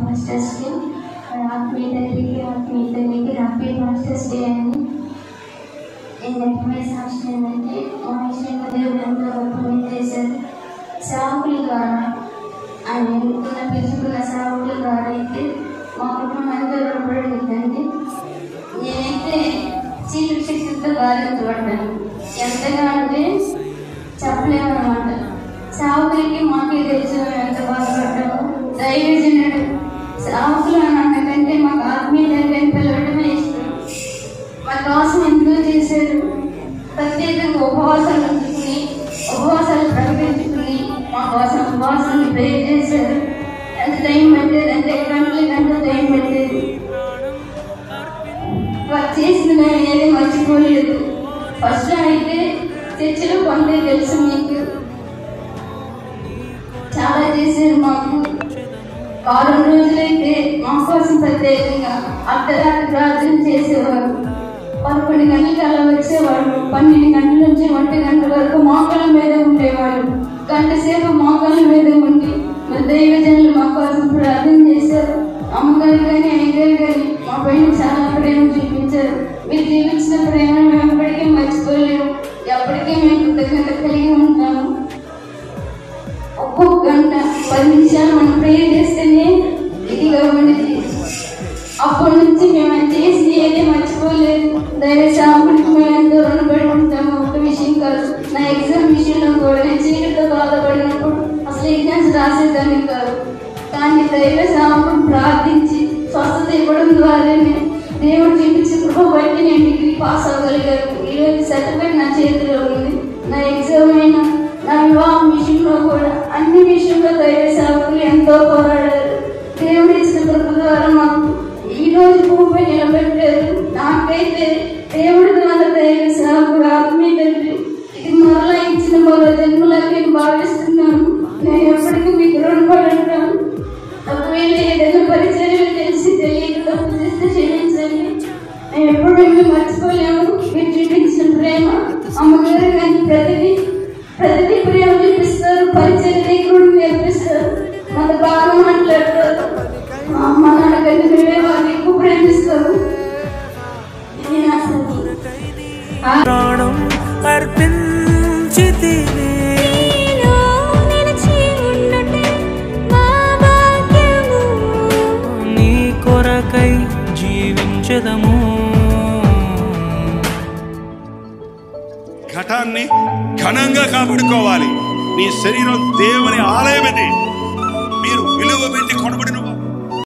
మాస్టర్స్కి ఆత్మీయతకి happy masters day అని నేను చెప్పే సాక్షి ఏంటంటే మా విషయంలో దేవుడు ఎంతో గొప్ప చేశారు. సేవకుల ద్వారా ఆయన ఎన్నుకున్న పిలుచుకున్న సేవకుల ద్వారా అయితే మా కుటుంబం ఎంతో రుణపడిందండి. నేనైతే చీకటి శక్తితో బాధించబడ్డాను. ఎంతగా అంటే చెప్పలేమన్నమాట. సేవకులకి మాకే తెలుసు ఎంత బాధపడ్డాము. దైవజనుడు సేవకులు అన్నకంటే మాకు ఆత్మీయంగా పిలవడమే ఇష్టం. మా కోసం ఎంతో చేశారు. ప్రత్యేకంగా ఉపవాసాలు ఉంచుకుని ఉపవాసాలు ప్రకటించుకుని మా కోసం ఉపవాసాన్ని ప్రేర్ చేశారు. ఎంత టైం పట్టేది అంటే గంటలు టైం పట్టేది. వారు చేసిన ఏది మర్చిపోలేదు. ఫస్ట్ అయితే చర్చిలో కొంటే తెలుసు మీకు చాలా చేశారు. మాకు వారం రోజులైతే మా కోసం ప్రత్యేకంగా అర్ధరాత్రి ప్రార్థన చేసేవారు. 11 గంటలకు అలా వచ్చేవాడు. 12 గంటల నుంచి 1 గంటల వరకు మోకాళ్ళ మీద ఉండేవాడు. గంట సేపు మోకాళ్ళ మీద ఉండి దైవజనులు మా కోసం ప్రార్థన చేశారు. అమ్మగారు కానీ అయ్యగారు కానీ మా పైన చాలా ప్రేమ చూపించారు. మీరు చూపించిన ప్రేమ మేము ఎప్పటికీ మర్చిపోలేము. ఎప్పటికీ మేము కృతజ్ఞత కలిగి ఉంటాము. ఒక్కొక్క గంట 10 నిమిషాలు మనం ప్రేయర్ చేస్తేనే ఇదిగా ఉండేది. అప్పటి నుంచి మేము చేసి ఏది మర్చిపోలేదు. దైవ సేవకుడికి మేము ఎంతో రుణపడి ఉంటాము. ఒక విషయం కాదు, నా ఎగ్జామ్ విషయంలో కూడా నేను చీకటితో బాధపడినప్పుడు అసలు ఎగ్జామ్స్ రాసేదాన్ని కాదు. కానీ దైవ సేవకుడు ప్రార్థించి స్వస్థత ఇవ్వడం ద్వారానే దేవుడు చూపించి కృప బట్టి నేను డిగ్రీ పాస్ అవ్వగలిగాను. ఈరోజు సర్టిఫికేట్ నా చేతిలో ఉంది. నా ఎగ్జామ్ అయినా నా వివాహం విషయంలో కూడా అన్ని విషయంలో దైవ సేవకులు ఎంతో పోరాడారు. దేవుడు ఇచ్చిన కృప ద్వారా మాకు ఈ రోజు భూమిపై నిలబెట్టారు. నాకైతే దేవుడి ద్వారా దైవ సేవకుడు ఆత్మీయ తండ్రి ఇది మరలా ఇచ్చిన మరో జన్మలాగా నేను భావిస్తున్నాను. నేను ఎప్పటికీ మీకు రుణపడి ఉంటాను. ఒకవేళ ఏదైనా పరిచర్యలు తెలిసి తెలియక తప్పు చేస్తే క్షమించండి. నేను ఎప్పుడు మేము మర్చిపోలేము. మీరు చూపించిన ప్రేమ అమ్మగారు కానీ ప్రతిదీ ప్రేమ చూపిస్తారు. పరిచర్య దగ్గర నేర్పిస్తారు. మన బాగా మాట్లాడతారు. అమ్మ నాన్నకంటే మేమే వాళ్ళు ఎక్కువ ప్రేమిస్తారు. నీ కొరకై జీవించదము. ఘటాన్ని ఘనంగా కాపాడుకోవాలి. నీ శరీరం దేవుని ఆలయమది. మీరు విలువ పెట్టి కొనబడిన